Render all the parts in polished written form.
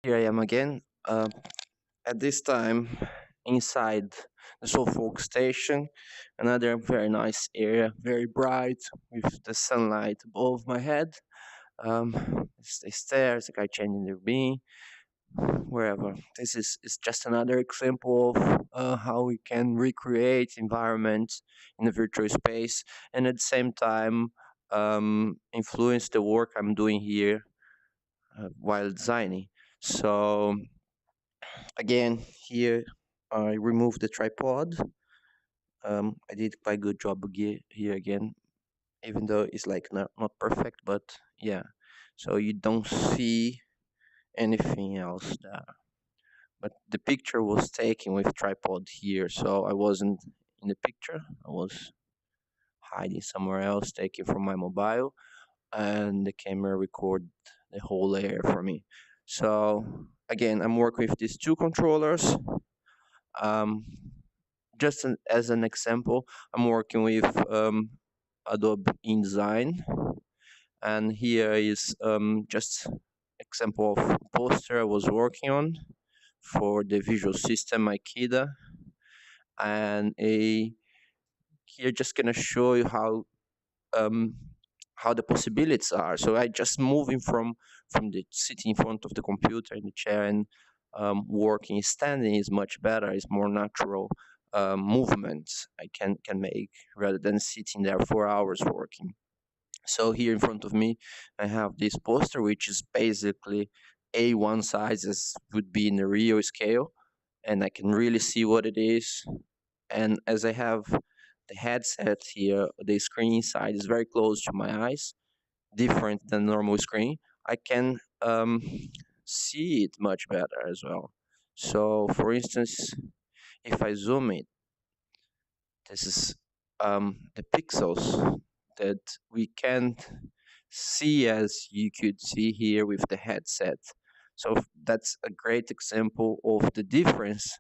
Here I am again. At this time, inside the Suffolk station, another very nice area, very bright, with the sunlight above my head. It's the stairs, the guy changing their being, wherever. This is just another example of how we can recreate environments in a virtual space and at the same time influence the work I'm doing here while designing. So again, here I removed the tripod. I did quite good job here again, even though it's like not perfect, but yeah. So you don't see anything else there. But the picture was taken with tripod here, so I wasn't in the picture. I was hiding somewhere else, taken from my mobile, and the camera recorded the whole area for me. So again, I'm working with these two controllers. Um, just as an example, I'm working with Adobe InDesign, and here is just example of poster I was working on for the visual system Aikida, and a here just gonna show you um, how the possibilities are. So I just moving from the sitting in front of the computer in the chair and working standing is much better. It's more natural movements I can make rather than sitting there for hours working. So here in front of me, I have this poster, which is basically A1 size as would be in a real scale, and I can really see what it is. And as I have the headset here, the screen side is very close to my eyes, different than normal screen. I can see it much better as well. So, for instance, if I zoom it, this is the pixels that we can't see as you could see here with the headset. So that's a great example of the difference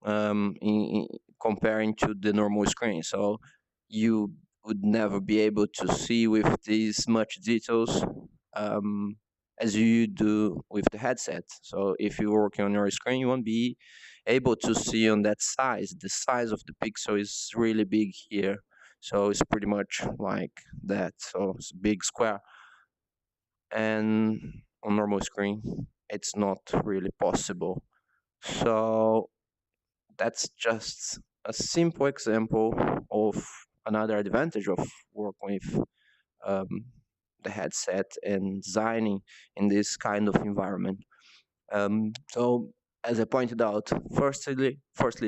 in comparing to the normal screen. So you would never be able to see with these much details um, as you do with the headset. So if you're working on your screen, you won't be able to see on that size. The size of the pixel is really big here. So it's pretty much like that. So it's a big square. And on normal screen, it's not really possible. So that's just a simple example of another advantage of working with um, the headset and designing in this kind of environment. So, as I pointed out, firstly,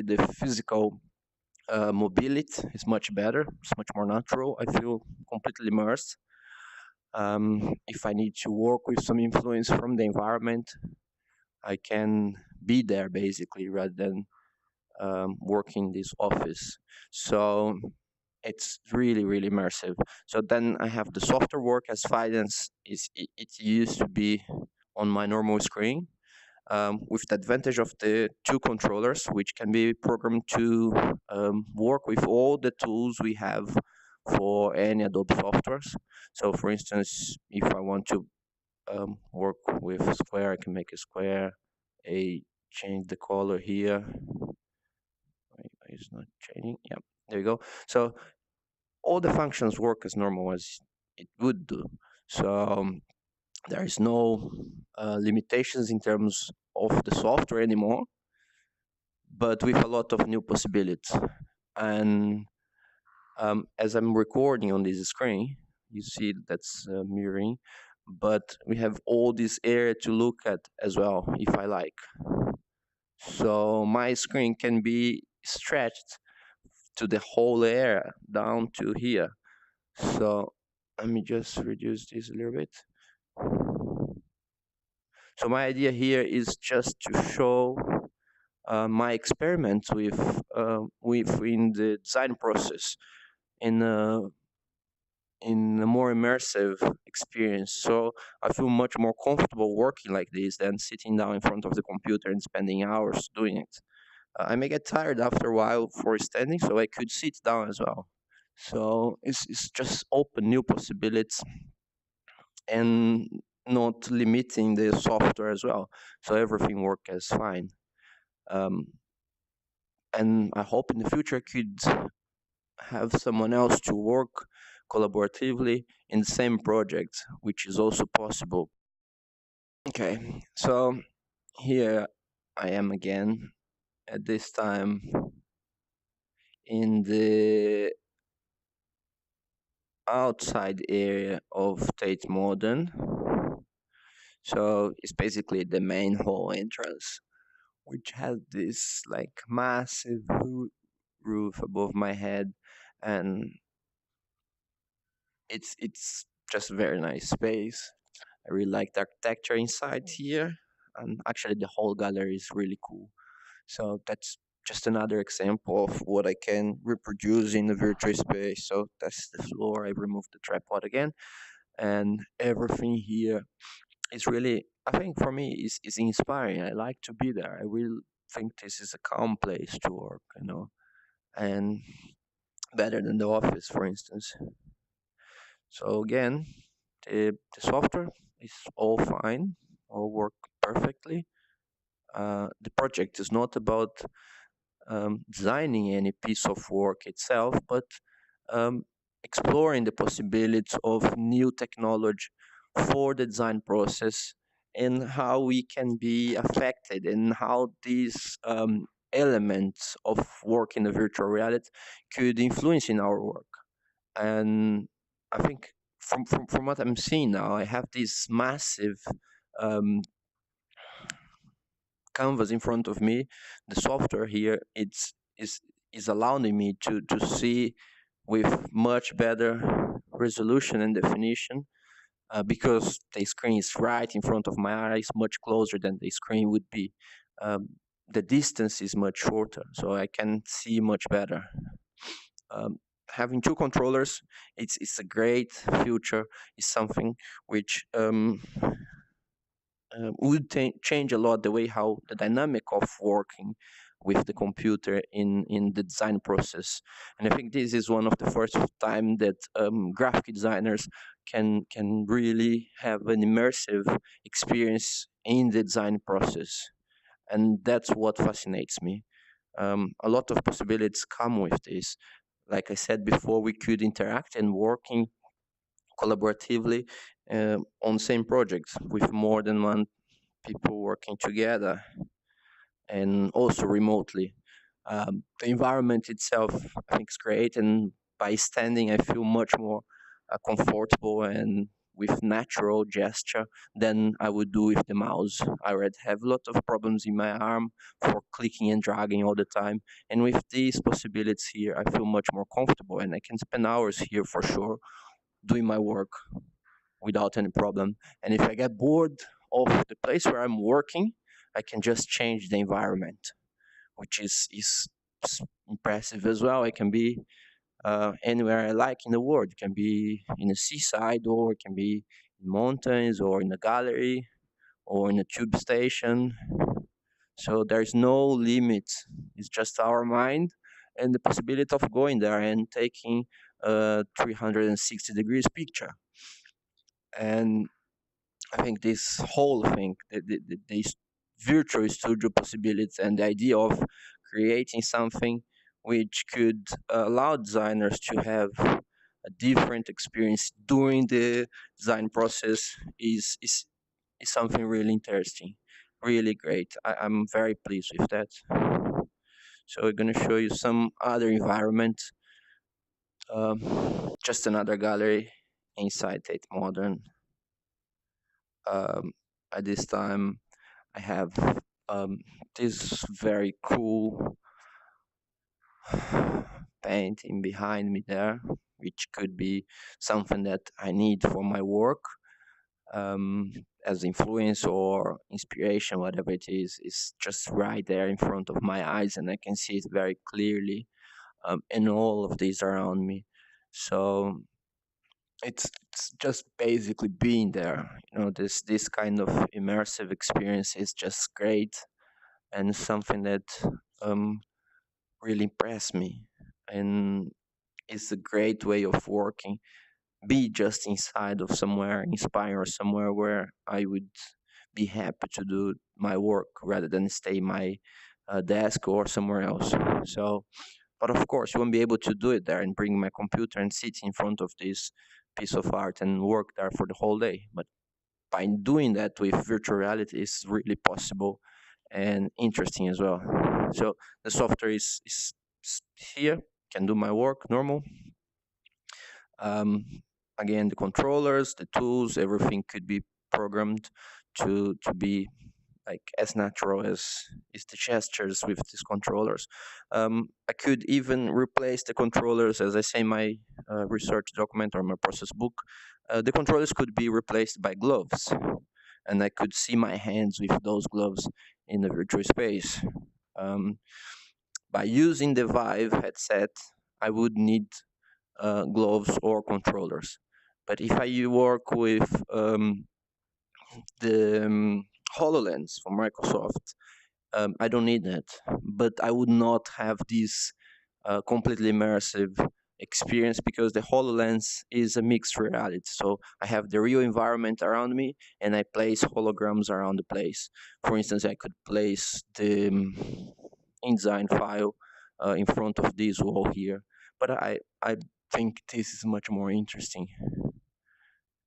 the physical mobility is much better. It's much more natural. I feel completely immersed. If I need to work with some influence from the environment, I can be there basically rather than working this office. So it's really immersive. So then I have the software work as finance it used to be on my normal screen with the advantage of the two controllers, which can be programmed to work with all the tools we have for any Adobe softwares. So for instance, if I want to work with square, I can make a square, a change the color here. It's not changing. Yeah, there you go. So all the functions work as normal as it would do. So there is no limitations in terms of the software anymore, but with a lot of new possibilities. And as I'm recording on this screen, you see that's mirroring, but we have all this area to look at as well, if I like. So my screen can be stretched to the whole area down to here. So let me just reduce this a little bit. So my idea here is just to show my experiments within the design process in a more immersive experience. So I feel much more comfortable working like this than sitting down in front of the computer and spending hours doing it. I may get tired after a while for standing, so I could sit down as well. So it's just open new possibilities. And not limiting the software as well. So everything works as fine. Um, and I hope in the future I could have someone else to work collaboratively in the same project, which is also possible. Okay, so here I am again, at this time in the outside area of Tate Modern. So it's basically the main hall entrance, which has this like massive roof above my head, and it's just a very nice space. I really like the architecture inside here, and actually the whole gallery is really cool. So that's just another example of what I can reproduce in the virtual space. So that's the floor. I removed the tripod again, and everything here is really, I think for me, is inspiring. I like to be there. I really think this is a calm place to work, and better than the office, for instance. So again, the software is all fine, all work perfectly. The project is not about designing any piece of work itself, but um, exploring the possibilities of new technology for the design process and how we can be affected and how these elements of work in the virtual reality could influence in our work. And I think from what I'm seeing now, I have this massive um, canvas in front of me. The software here is allowing me to see with much better resolution and definition, because the screen is right in front of my eyes, much closer than the screen would be. Um, the distance is much shorter, so I can see much better. Um, Having two controllers, it's a great future. It's something which would change a lot the way how the dynamic of working with the computer in the design process. And I think this is one of the first time that graphic designers can really have an immersive experience in the design process, and that's what fascinates me. A lot of possibilities come with this. Like I said before, we could interact and working collaboratively on same projects with more than one people working together, and also remotely. The environment itself, I think, is great, and by standing, I feel much more comfortable and with natural gesture than I would do with the mouse. I already have a lot of problems in my arm for clicking and dragging all the time, and with these possibilities here, I feel much more comfortable, and I can spend hours here for sure doing my work without any problem. And if I get bored of the place where I'm working, I can just change the environment, which is impressive as well. I can be anywhere I like in the world. It can be in a seaside, or it can be in mountains, or in a gallery, or in a tube station. So there's no limit. It's just our mind and the possibility of going there and taking a 360 degrees picture. And I think this whole thing, these virtual studio possibilities, and the idea of creating something which could allow designers to have a different experience during the design process is something really interesting, really great. I'm very pleased with that. So we're gonna show you some other environment, just another gallery inside Tate Modern. Um, at this time, I have um, this very cool painting behind me there, which could be something that I need for my work, um, as influence or inspiration, whatever it is just right there in front of my eyes, and I can see it very clearly, in all of these around me. So it's just basically being there. This kind of immersive experience is just great, and something that um, really impressed me, and it's a great way of working. be just inside of somewhere inspire or somewhere where I would be happy to do my work rather than stay my desk or somewhere else. So, but of course, you won't be able to do it there and bring my computer and sit in front of this piece of art and work there for the whole day. But by doing that with virtual reality, is really possible and interesting as well. So the software is here, can do my work normal. Um, Again, the controllers, the tools, everything could be programmed to be like as natural as is the gestures with these controllers. I could even replace the controllers, as I say in my research document or my process book. The controllers could be replaced by gloves, and I could see my hands with those gloves in the virtual space. Um, by using the Vive headset, I would need gloves or controllers. But if I work with the HoloLens from Microsoft, I don't need that. But I would not have this completely immersive experience because the HoloLens is a mixed reality. So I have the real environment around me and I place holograms around the place. For instance, I could place the InDesign file in front of this wall here. But I think this is much more interesting.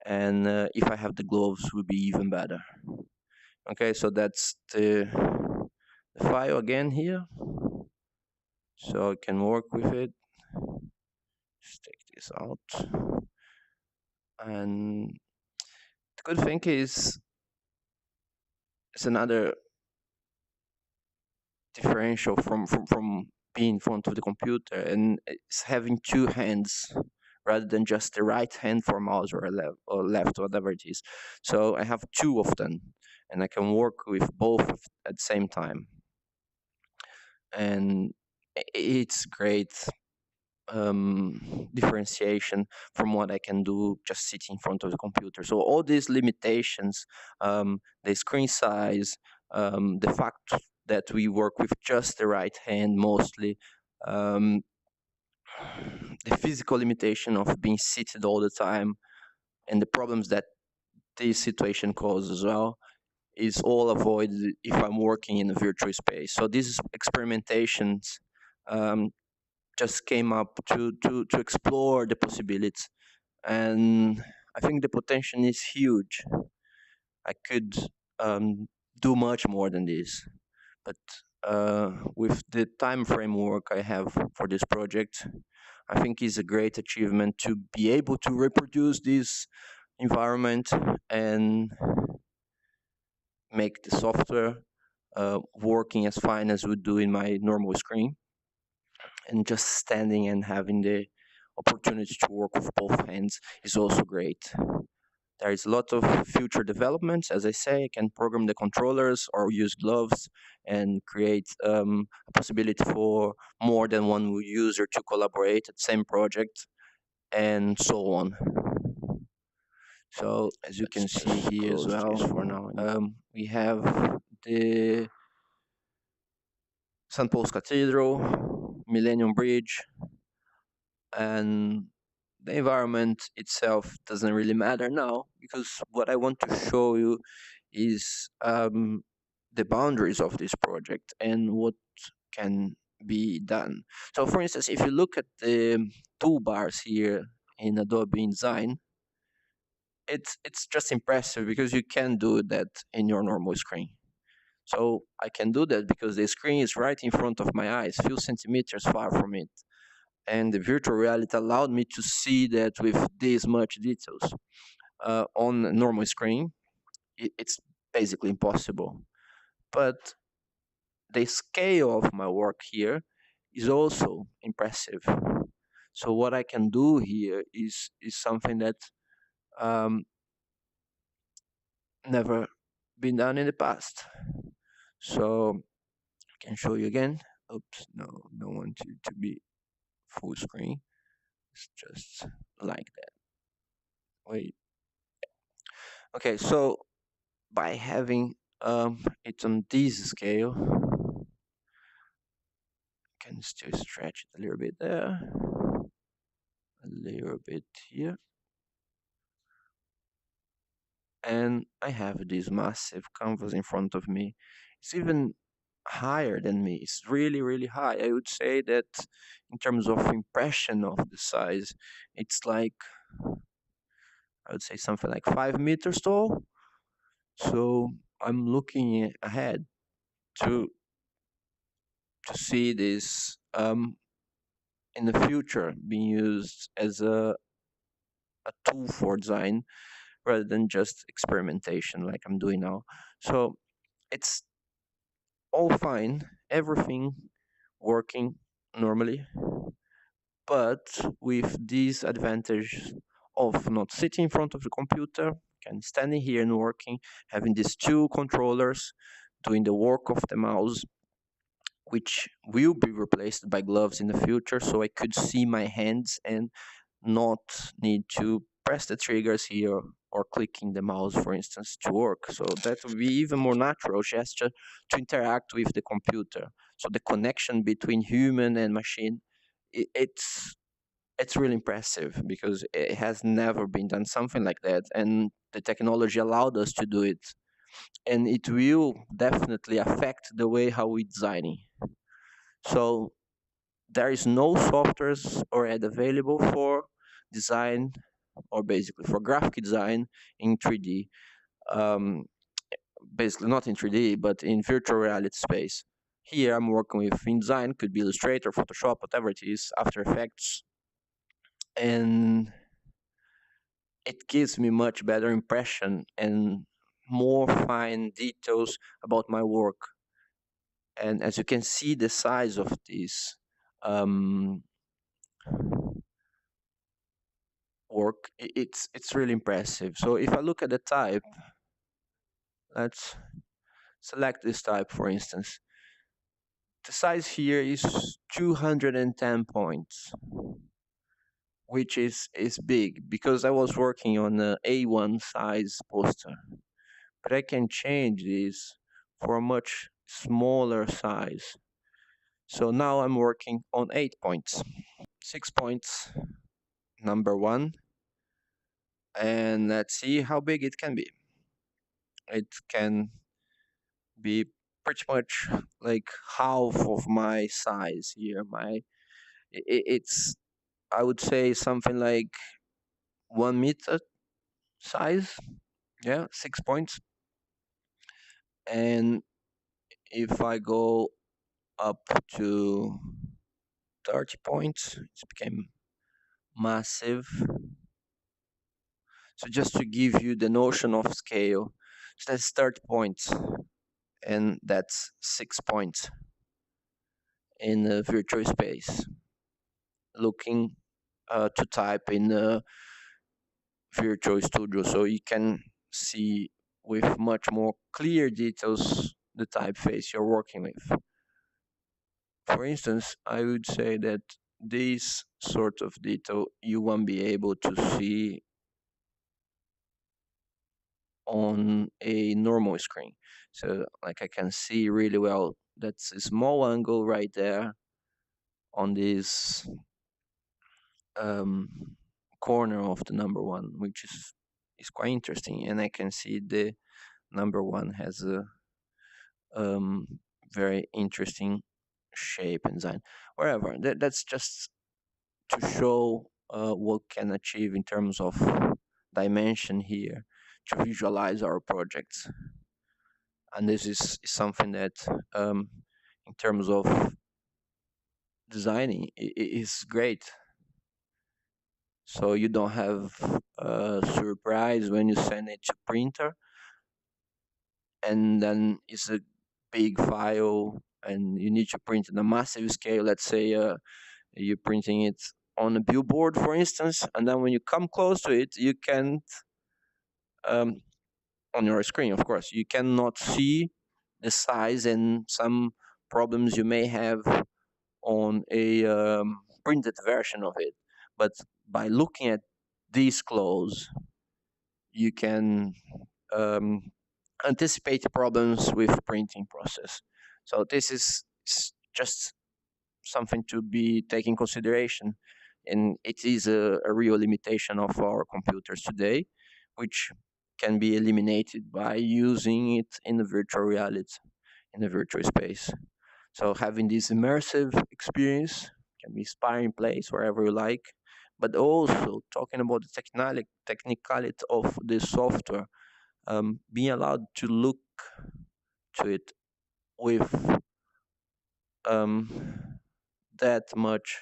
And if I have the gloves, would be even better. Okay, so that's the file again here. So I can work with it. Just take this out. And the good thing is, it's another differential from being in front of the computer, and it's having two hands rather than just the right hand for mouse or left, whatever it is. So I have two of them, and I can work with both at the same time. And it's great differentiation from what I can do just sitting in front of the computer. So all these limitations, the screen size, the fact that we work with just the right hand mostly, um, the physical limitation of being seated all the time, and the problems that this situation causes as well, is all avoided if I'm working in a virtual space. So these experimentations um, just came up to explore the possibilities, and I think the potential is huge. I could um, do much more than this, but with the time framework I have for this project, I think is a great achievement to be able to reproduce this environment and make the software working as fine as would do in my normal screen, and just standing and having the opportunity to work with both hands is also great. There is a lot of future developments. As I say, I can program the controllers or use gloves and create a possibility for more than one user to collaborate at the same project and so on. So as you can Let's see just here as close this for well, now. And we have the St. Paul's Cathedral, Millennium Bridge, and the environment itself doesn't really matter now, because what I want to show you is the boundaries of this project and what can be done. So for instance, if you look at the toolbars here in Adobe InDesign, it's just impressive because you can do that in your normal screen. So I can do that because the screen is right in front of my eyes, few centimeters far from it, and the virtual reality allowed me to see that with this much details. On a normal screen, it's basically impossible. But the scale of my work here is also impressive. So what I can do here is something that um, never been done in the past. So I can show you again. Oops, no, don't want to be full screen. It's just like that. Wait. Okay, so by having it on this scale, can still stretch it a little bit there, a little bit here. and I have this massive canvas in front of me. It's even higher than me. It's really, really high. I would say that in terms of impression of the size, it's like, I would say something like 5 meters tall. So I'm looking ahead to see this in the future being used as a tool for design rather than just experimentation like I'm doing now. So it's all fine, everything working normally, but with this advantage of not sitting in front of the computer, can standing here and working, having these two controllers doing the work of the mouse, which will be replaced by gloves in the future, so I could see my hands and not need to press the triggers here or clicking the mouse, for instance, to work. So that would be even more natural gesture to interact with the computer. So the connection between human and machine, it's really impressive because it has never been done something like that, and the technology allowed us to do it, and it will definitely affect the way how we designing. So there is no softwares already available for design or basically for graphic design in 3D. Um, Basically not in 3D, but in virtual reality space. Here I'm working with InDesign, could be Illustrator, Photoshop, whatever it is, After Effects, and it gives me much better impression and more fine details about my work. And as you can see, the size of this um, work, it's really impressive. So if I look at the type, let's select this type, for instance. The size here is 210 points, which is big because I was working on a A1 size poster. But I can change this for a much smaller size. So now I'm working on 8 points. 6 points, number one, and let's see how big it can be. It can be pretty much like half of my size here. It's, I would say, something like 1 meter size. Yeah, 6 points. And if I go up to 30 points, it became massive. So just to give you the notion of scale, so that's 30 points, and that's 6 points in a virtual space. Looking to type in a virtual studio, so you can see with much more clear details the typeface you're working with. For instance, I would say that this sort of detail you won't be able to see on a normal screen. So like I can see really well, that's a small angle right there on this um, corner of the number one, which is quite interesting. And I can see the number one has a um, very interesting shape and design. Wherever, that's just to show what can achieve in terms of dimension here to visualize our projects. And this is something that in terms of designing is great. So you don't have a surprise when you send it to printer and then it's a big file and you need to print in a massive scale. Let's say you're printing it on a billboard, for instance, and then when you come close to it, you can't, um, on your screen, of course, you cannot see the size and some problems you may have on a printed version of it. But by looking at these close, you can um, anticipate problems with printing process. So this is just something to be taken consideration, and it is a real limitation of our computers today, which can be eliminated by using it in the virtual reality, in the virtual space. So having this immersive experience can be inspiring place wherever you like, but also talking about the technicality of the software, being allowed to look to it with um, that much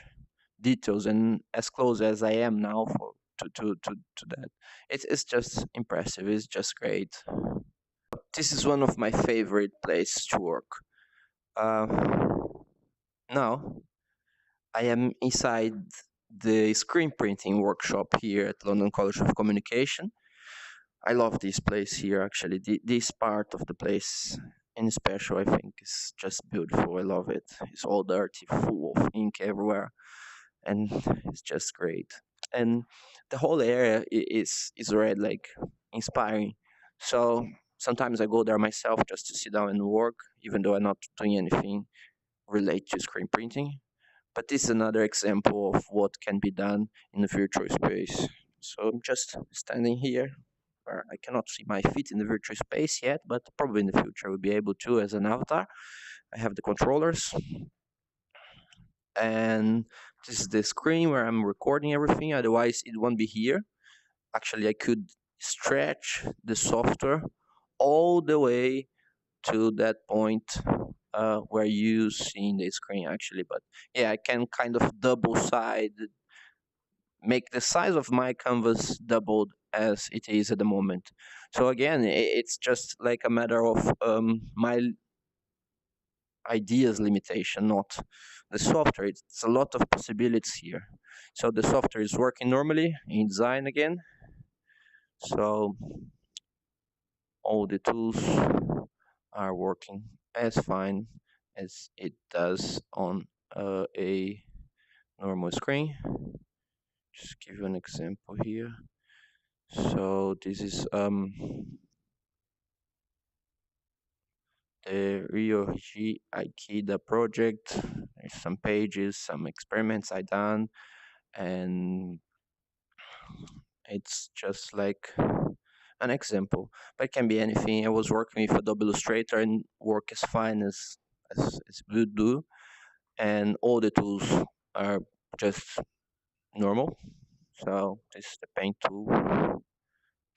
details and as close as I am now to that. It's just impressive. It's just great. This is one of my favorite places to work. Uh, Now I am inside the screen printing workshop here at London College of Communication. I love this place here actually. This part of the place in special I think is just beautiful. I love it. It's all dirty, full of ink everywhere, and it's just great. And the whole area is already like inspiring. So sometimes I go there myself just to sit down and work, even though I'm not doing anything related to screen printing. But this is another example of what can be done in the virtual space. So I'm just standing here where I cannot see my feet in the virtual space yet, but probably in the future I will be able to as an avatar. I have the controllers, and this is the screen where I'm recording everything, otherwise it won't be here. Actually, I could stretch the software all the way to that point where you see in the screen actually, but yeah, I can kind of double side, make the size of my canvas doubled as it is at the moment. So again, it's just like a matter of my ideas limitation, not the software. It's a lot of possibilities here. So the software is working normally in design again. So all the tools are working as fine as it does on a normal screen. Just give you an example here. So this is the Rio G Aikida project. There's some pages, some experiments I done, and it's just like an example, but it can be anything. I was working with Adobe Illustrator and work as fine as would do, and all the tools are just normal. So this is the paint tool,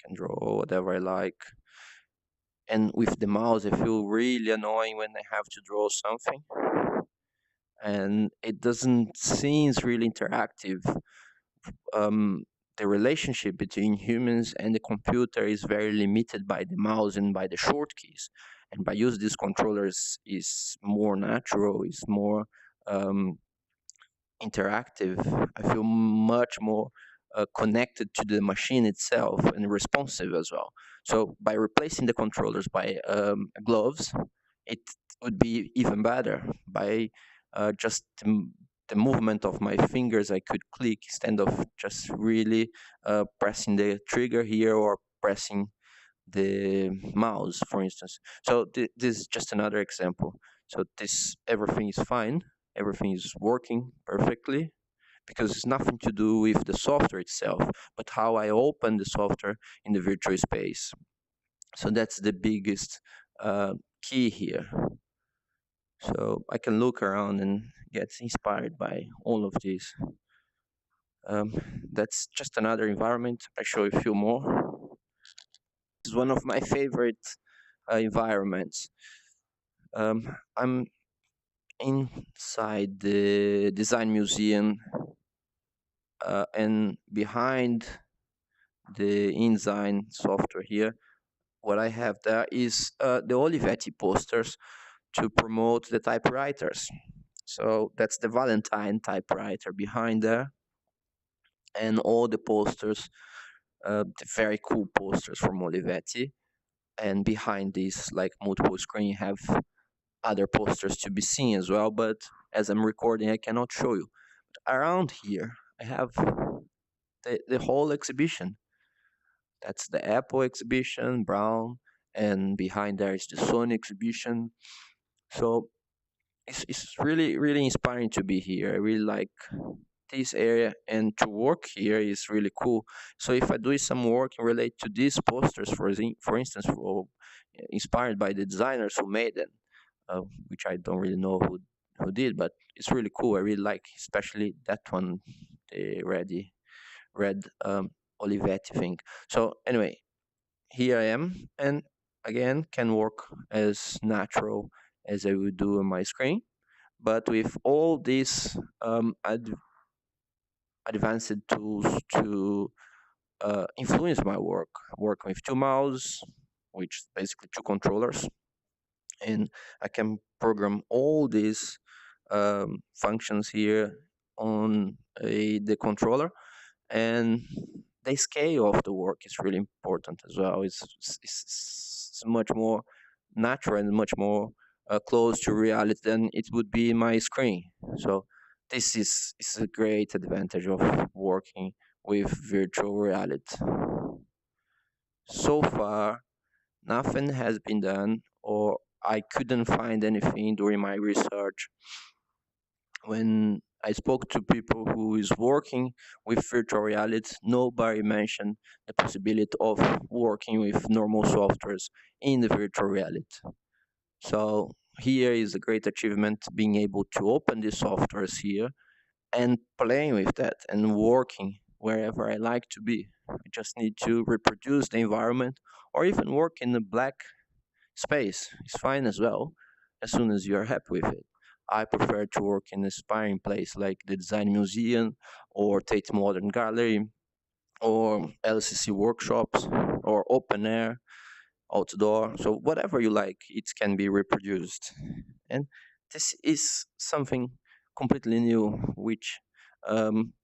can draw whatever I like. And with the mouse, I feel really annoying when I have to draw something, and it doesn't seem really interactive. Um, the relationship between humans and the computer is very limited by the mouse and by the short keys. And by using these controllers is more natural, is more um, interactive. I feel much more connected to the machine itself and responsive as well. So by replacing the controllers by gloves, it would be even better. By just the movement of my fingers, I could click instead of just really pressing the trigger here or pressing the mouse, for instance. So this is just another example. So this everything is fine, everything is working perfectly because it's nothing to do with the software itself, but how I open the software in the virtual space. So that's the biggest key here. So I can look around and get inspired by all of these. Um, that's just another environment. I show you a few more. This is one of my favorite environments. I'm inside the design museum, and behind the InDesign software here, what I have there is the Olivetti posters to promote the typewriters. So that's the Valentine typewriter behind there, and all the posters, the very cool posters from Olivetti. And behind this, like multiple screen, have other posters to be seen as well. But as I'm recording, I cannot show you. Around here, I have the whole exhibition. That's the Apple exhibition, Brown, and behind there is the Sony exhibition. So it's really, really inspiring to be here. I really like this area and to work here is really cool. So if I do some work related to these posters, for instance, inspired by the designers who made them, which I don't really know who did, but it's really cool. I really like, especially that one, the red Olivetti thing. So anyway, here I am, and again can work as natural as I would do on my screen, but with all these advanced tools to influence my work, working with two mouse, which is basically two controllers, and I can program all these functions here on the controller, and the scale of the work is really important as well. It's much more natural and much more close to reality than it would be in my screen. So this is a great advantage of working with virtual reality. So far, nothing has been done, or I couldn't find anything during my research. When I spoke to people who is working with virtual reality, nobody mentioned the possibility of working with normal softwares in the virtual reality. So here is a great achievement, being able to open these softwares here and playing with that and working wherever I like to be. I just need to reproduce the environment or even work in a black space. It's fine as well, as soon as you're happy with it. I prefer to work in an inspiring place like the Design Museum or Tate Modern Gallery or LCC workshops or open air, outdoor. So whatever you like, it can be reproduced. And this is something completely new, which um,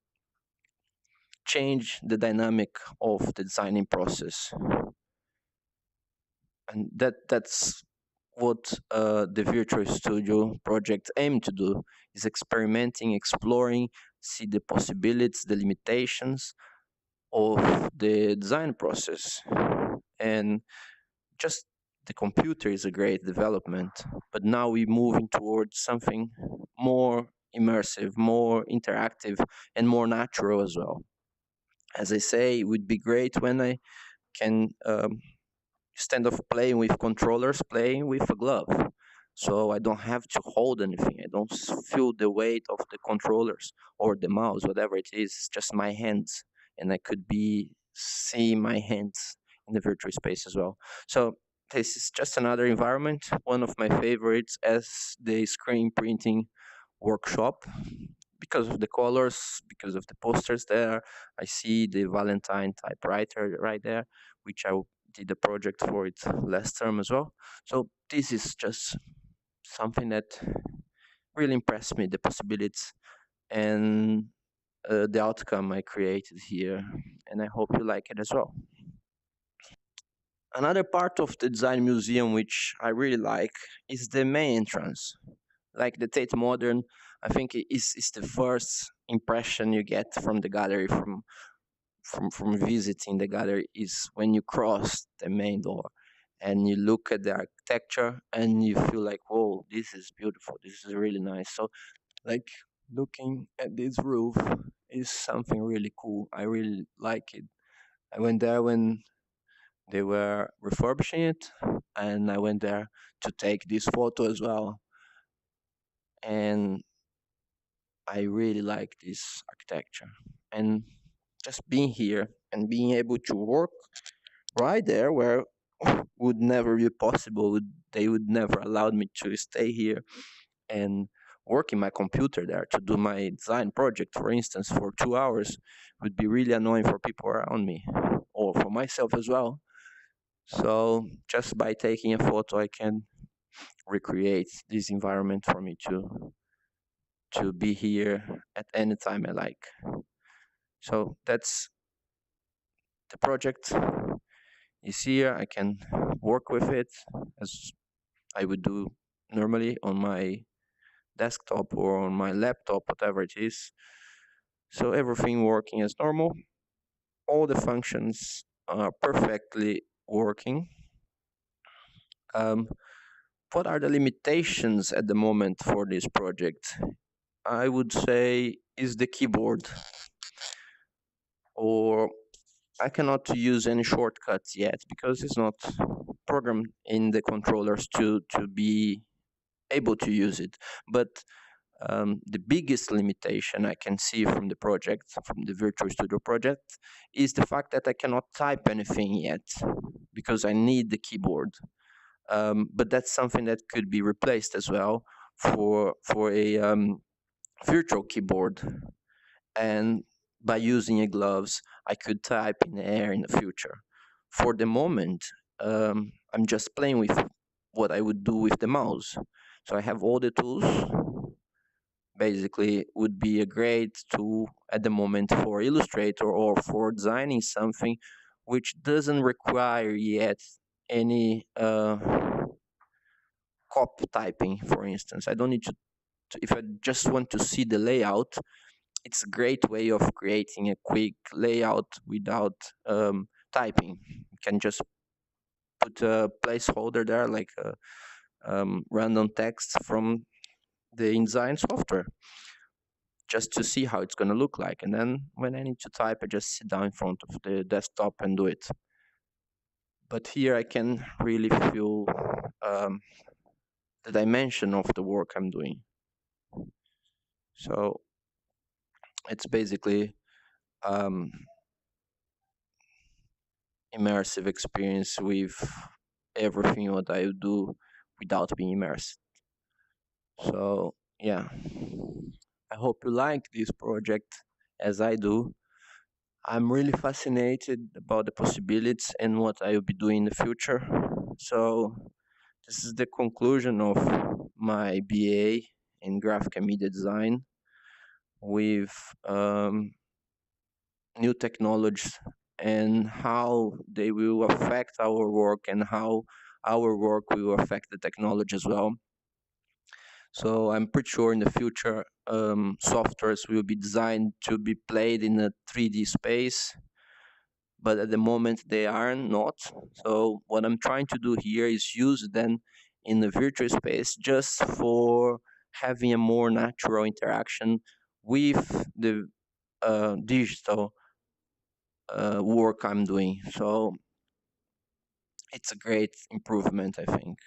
change the dynamic of the designing process. And that's what the virtual studio project aim to do, is experimenting, exploring, see the possibilities, the limitations of the design process. And just the computer is a great development, but now we're moving towards something more immersive, more interactive, and more natural as well. As I say, it would be great when I can instead of playing with controllers, playing with a glove. So I don't have to hold anything. I don't feel the weight of the controllers or the mouse, whatever it is. It's just my hands, and I could be seeing my hands in the virtual space as well. So this is just another environment, one of my favorites, as the screen printing workshop, because of the colors, because of the posters there. I see the Valentine typewriter right there, which I did a project for it last term as well. So this is just something that really impressed me, the possibilities and the outcome I created here. And I hope you like it as well. Another part of the design museum which I really like is the main entrance. Like the Tate Modern, I think is the first impression you get from the gallery, from visiting the gallery, is when you cross the main door and you look at the architecture and you feel like, whoa, this is beautiful, this is really nice. So like looking at this roof is something really cool. I really like it. I went there when they were refurbishing it, and I went there to take this photo as well. And I really like this architecture. And just being here and being able to work right there where would never be possible. They would never allow me to stay here and work in my computer there to do my design project, for instance, for 2 hours would be really annoying for people around me or for myself as well. So just by taking a photo, I can recreate this environment for me to be here at any time I like. So that's the project is here. I can work with it as I would do normally on my desktop or on my laptop, whatever it is. So everything working as normal. All the functions are perfectly working. Um, what are the limitations at the moment for this project? I would say is the keyboard, or I cannot use any shortcuts yet because it's not programmed in the controllers to be able to use it. But the biggest limitation I can see from the project, from the Virtual Studio project, is the fact that I cannot type anything yet because I need the keyboard. But that's something that could be replaced as well for a virtual keyboard. And by using a gloves, I could type in the air in the future. For the moment, I'm just playing with what I would do with the mouse. So I have all the tools. Basically, would be a great tool at the moment for Illustrator or for designing something which doesn't require yet any cop typing, for instance. I don't need if I just want to see the layout, it's a great way of creating a quick layout without typing. You can just put a placeholder there, like a random text from the InDesign software, just to see how it's going to look like. And then when I need to type, I just sit down in front of the desktop and do it. But here I can really feel the dimension of the work I'm doing. So it's basically immersive experience with everything what I do without being immersed. So yeah, I hope you like this project as I do. I'm really fascinated about the possibilities and what I will be doing in the future. So this is the conclusion of my BA in graphic and media design with new technologies and how they will affect our work and how our work will affect the technology as well. So I'm pretty sure in the future, softwares will be designed to be played in a 3D space, but at the moment they are not. So what I'm trying to do here is use them in the virtual space just for having a more natural interaction with the digital work I'm doing. So it's a great improvement, I think.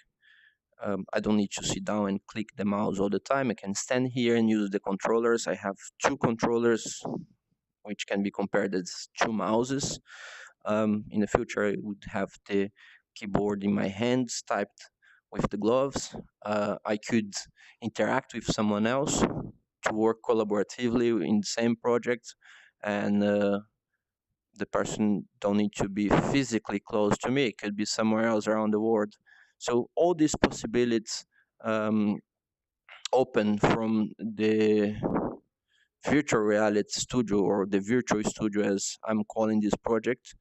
I don't need to sit down and click the mouse all the time. I can stand here and use the controllers. I have two controllers, which can be compared as two mouses. In the future, I would have the keyboard in my hands, typed with the gloves. I could interact with someone else to work collaboratively in the same project, and the person don't need to be physically close to me. It could be somewhere else around the world. So all these possibilities um, open from the virtual reality studio, or the virtual studio as I'm calling this project.